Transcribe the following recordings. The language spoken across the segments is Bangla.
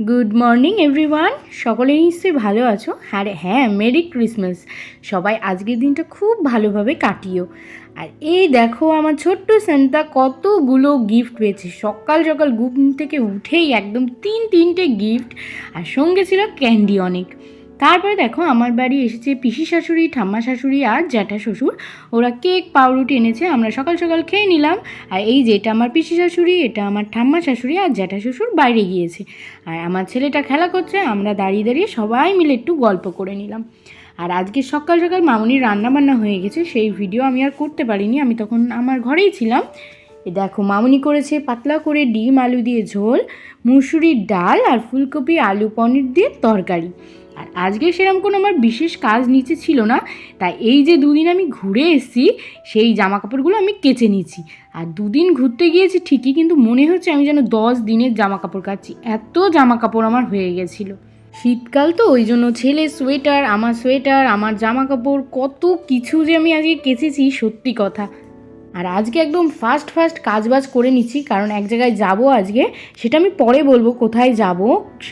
Good morning everyone. সকলে নিশ্চয়ই ভালো আছো। হ্যাঁ, মেরি ক্রিসমাস। সবাই আজকের দিনটা খুব ভালোভাবে কাটিও। আর এই দেখো আমার ছোট্ট সান্তা কতগুলো গিফট পেয়েছে। সকাল সকাল ঘুম থেকে উঠেই একদম তিনটে গিফট, আর সঙ্গে ছিল ক্যান্ডি অনেক। তারপরে দেখো আমার বাড়ি এসেছে পিসি শাশুড়ি, ঠাম্মা শাশুড়ি আর জ্যাঠা শ্বশুর। ওরা কেক পাউরুটি এনেছে, আমরা সকাল সকাল খেয়ে নিলাম। আর এই যে এটা আমার পিসি শাশুড়ি, এটা আমার ঠাম্মা শাশুড়ি, আর জ্যাঠা শ্বশুর বাইরে গিয়েছে। আর আমার ছেলেটা খেলা করছে, আমরা দাঁড়িয়ে দাঁড়িয়ে সবাই মিলে একটু গল্প করে নিলাম। আর আজকে সকাল সকাল মামুনির রান্নাবান্না হয়ে গেছে, সেই ভিডিও আমি আর করতে পারিনি, আমি তখন আমার ঘরেই ছিলাম। দেখো মামুনি করেছে পাতলা করে ডিম আলু দিয়ে ঝোল, মুসুরির ডাল আর ফুলকপি আলু পনির দিয়ে তরকারি। আর আজকে সেরকম কোনো আমার বিশেষ কাজ নিচে ছিল না, তাই এই যে দুদিন আমি ঘুরে এসেছি সেই জামা কাপড়গুলো আমি কেচে নিয়েছি। আর দুদিন ঘুরতে গিয়েছি ঠিকই, কিন্তু মনে হচ্ছে আমি যেন 10 দিনের জামা কাপড় কাচ্ছি, এত জামা কাপড় আমার হয়ে গেছিলো। শীতকাল তো ওই জন্য ছেলের সোয়েটার, আমার জামা কাপড়, কত কিছু যে আমি আজকে কেচেছি, সত্যি কথা। আর আজকে একদম ফাস্ট কাজবাজ করে নিচ্ছি, কারণ এক জায়গায় যাব আজকে, সেটা আমি পরে বলবো কোথায় যাব।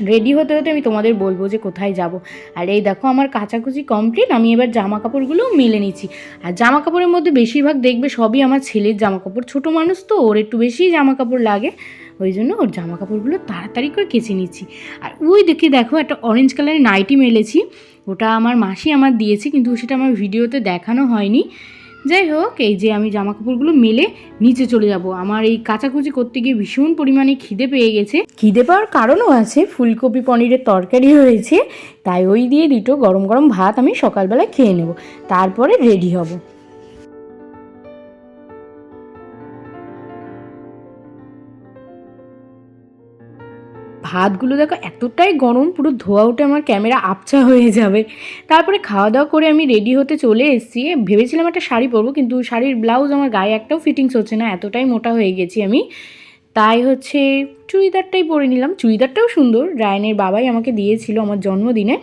রেডি হতে হতে আমি তোমাদের বলবো যে কোথায় যাব। আর এই দেখো আমার কাচাকুচি কমপ্লিট, আমি এবার জামা কাপড়গুলো মেলে নিচ্ছি। আর জামা কাপড়ের মধ্যে বেশিরভাগ দেখবে সবই আমার ছেলের জামা কাপড়, ছোটো মানুষ তো ওর একটু বেশি জামা কাপড় লাগে, ওই জন্য ওর জামা কাপড়গুলো তাড়াতাড়ি করে কেচে নিচ্ছি। আর ওই দেখো একটা অরেঞ্জ কালারের নাইটি মেলেছি, ওটা আমার মাসি আমার দিয়েছে, কিন্তু সেটা আমার ভিডিওতে দেখানো হয়নি। যাই হোক, এই যে আমি জামা কাপড়গুলো মেলে নিচে চলে যাব। আমার এই কাচাকুচি করতে গিয়ে ভীষণ পরিমাণে খিদে পেয়ে গেছে। খিদে পাওয়ার কারণও আছে, ফুলকপি পনিরের তরকারি হয়েছে, তাই ওই দিয়ে দুটো গরম গরম ভাত আমি সকালবেলা খেয়ে নেব, তারপরে রেডি হব। ভাতগুলো দেখো এতটাই গরম, পুরো ধোয়া উঠে আমার ক্যামেরা আবছা হয়ে যাবে। তারপরে খাওয়া দাওয়া করে আমি রেডি হতে চলে এসেছি। ভেবেছিলাম একটা শাড়ি পরবো, কিন্তু শাড়ির ব্লাউজ আমার গায়ে একটাও ফিটিংস হচ্ছে না, এতটাই মোটা হয়ে গেছি আমি। তাই হচ্ছে চুড়িদারটাই পরে নিলাম। চুড়িদারটাও সুন্দর, রায়ানের বাবাই আমাকে দিয়েছিল আমার জন্মদিনে,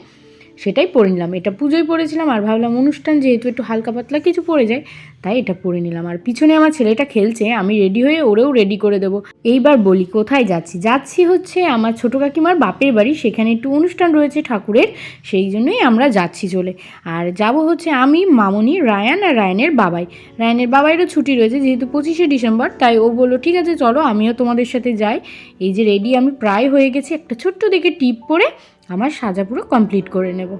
সেটাই পরে নিলাম। এটা পুজোয় পরেছিলাম, আর ভাবলাম অনুষ্ঠান যেহেতু একটু হালকা পাতলা কিছু পরে যায়, তাই এটা পরে নিলাম। আর পিছনে আমার ছেলেটা খেলছে, আমি রেডি হয়ে ওরেও রেডি করে দেবো। এইবার বলি কোথায় যাচ্ছি হচ্ছে আমার ছোটো কাকিমার বাপের বাড়ি, সেখানে একটু অনুষ্ঠান রয়েছে ঠাকুরের, সেই জন্যই আমরা যাচ্ছি চলে। আর যাব হচ্ছে আমি, মামুনি, রায়ান আর রায়ানের বাবাইরও ছুটি রয়েছে যেহেতু 25শে ডিসেম্বর, তাই ও বললো ঠিক আছে চলো আমিও তোমাদের সাথে যাই। এই যে রেডি আমি প্রায় হয়ে গেছি, একটা ছোট্ট দেখে টিপ পরে আমার সাজা পুরো কমপ্লিট করে নেব।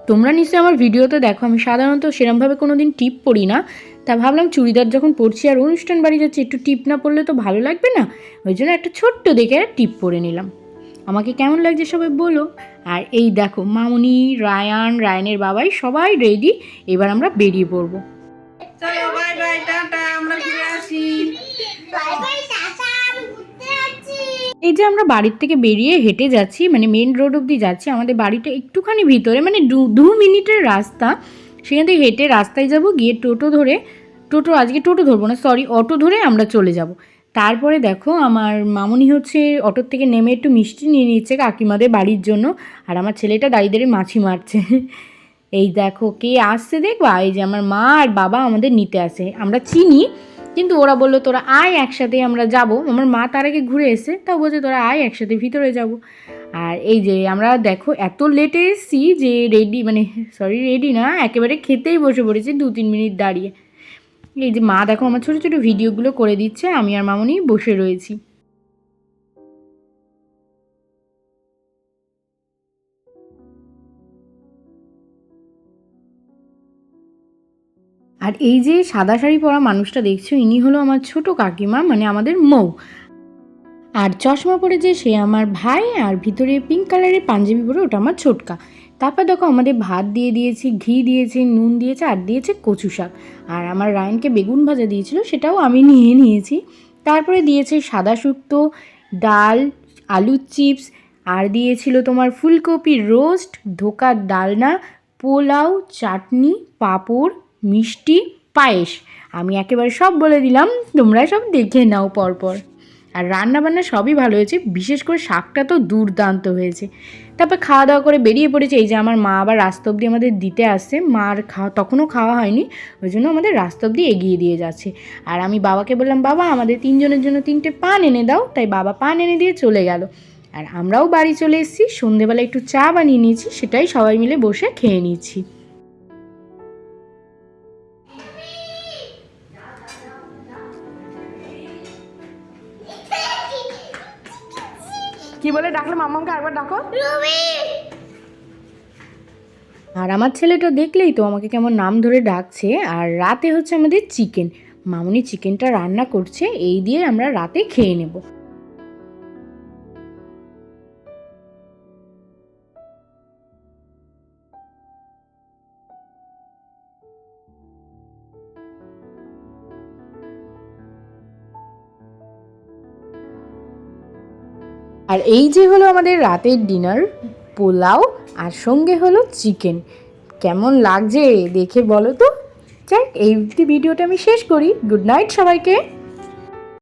তোমরা নিশ্চয়ই আমার ভিডিওতে দেখো আমি সাধারণত সেরমভাবে কোনো দিন টিপ পরি না, তা ভাবলাম চুড়িদার যখন পরছি আর অনুষ্ঠান বাড়ি যাচ্ছি, একটু টিপ না পরলে তো ভালো লাগবে না, ওই জন্য একটা ছোট্ট দেখে টিপ পরে নিলাম। আমাকে কেমন লাগছে সবাই বলো। আর এই দেখো মামুনি, রায়ানের বাবাই সবাই রেডি, এবার আমরা বেরিয়ে পড়বো। চলো বাই বাই টাটা, আমরা ফিরে আসি। এই যে আমরা বাড়ির থেকে বেরিয়ে হেঁটে যাচ্ছি, মানে মেন রোড অবধি যাচ্ছি, আমাদের বাড়িটা একটুখানি ভিতরে, মানে 2 মিনিটের রাস্তা। সেখান থেকে হেঁটে রাস্তায় যাব, গিয়ে আজকে টোটো ধরবো না, সরি অটো ধরে আমরা চলে যাব। তারপরে দেখো আমার মামুনি হচ্ছে অটোর থেকে নেমে একটু মিষ্টি নিয়ে নিচ্ছে কাকিমাদের বাড়ির জন্য, আর আমার ছেলেটা দাঁড়িয়ে দাঁড়িয়ে মাছি মারছে। এই দেখো কে আসছে দেখবা, এই যে আমার মা আর বাবা আমাদের নিতে আসে, আমরা চিনি, কিন্তু ওরা বললো তোরা আয় একসাথে আমরা যাব। আমার মা তার আগে ঘুরে এসে, তাও বলছে তোরা আয় একসাথে ভিতরে যাব। আর এই যে আমরা দেখো এত লেটে এসেছি যে রেডি না, একেবারে খেতেই বসে পড়েছি 2-3 মিনিট দাঁড়িয়ে। এই যে মা দেখো আমার ছোটো ছোটো ভিডিওগুলো করে দিচ্ছে, আমি আর মামুনি বসে রয়েছি। আর এই যে সাদা শাড়ি পরা মানুষটা দেখছো, ইনি হলো আমার ছোট কাকিমা, মানে আমাদের মৌ। আর চশমা পরেছে সে আমার ভাই, আর ভিতরে পিঙ্ক কালারের পাঞ্জাবি পরে ওটা আমার ছোটকা। তারপর দেখো আমাদের ভাত দিয়ে দিয়েছি, ঘি দিয়েছে, নুন দিয়েছে, আর দিয়েছে কচু শাক। আর আমার রায়নকে বেগুন ভাজা দিয়েছিল, সেটাও আমি নিয়ে নিয়েছি। তারপরে দিয়েছে সাদা শুক্তো, ডাল, আলুর চিপস, আর দিয়েছিল তোমার ফুলকপির রোস্ট, ধোকার ডালনা, পোলাও, চাটনি, পাঁপড়, মিষ্টি, পায়েস। আমি একেবারে সব বলে দিলাম, তোমরা সব দেখে নাও পরপর। আর রান্নাবান্না সবই ভালো হয়েছে, বিশেষ করে শাকটা তো দুর্দান্ত হয়েছে। তারপর খাওয়া দাওয়া করে বেরিয়ে পড়েছে। এই যে আমার মা আবার রাস্তা অবধি আমাদের দিতে আসছে, মার তখনও খাওয়া হয়নি, ওই জন্য আমাদের রাস্তা অবধি এগিয়ে দিয়ে যাচ্ছে। আর আমি বাবাকে বললাম বাবা আমাদের 3 জনের জন্য 3টে পান এনে দাও, তাই বাবা পান এনে দিয়ে চলে গেল। আর আমরাও বাড়ি চলে এসেছি, সন্ধেবেলা একটু চা বানিয়ে নিয়েছি, সেটাই সবাই মিলে বসে খেয়ে নিয়েছি। কি বলে ডাকলে মাম্মামকে একবার ডাকো। আর আমার ছেলেটা দেখলেই তো আমাকে কেমন নাম ধরে ডাকছে। আর রাতে হচ্ছে আমাদের চিকেন, মামুনি চিকেনটা রান্না করছে, এই দিয়ে আমরা রাতে খেয়ে নেব। আর এই যে হলো আমাদের রাতের ডিনার, পোলাও আর সঙ্গে হলো চিকেন। কেমন লাগছে দেখে বলো তো। যাক, এই ভিডিওটা আমি শেষ করি। গুড নাইট সবাইকে।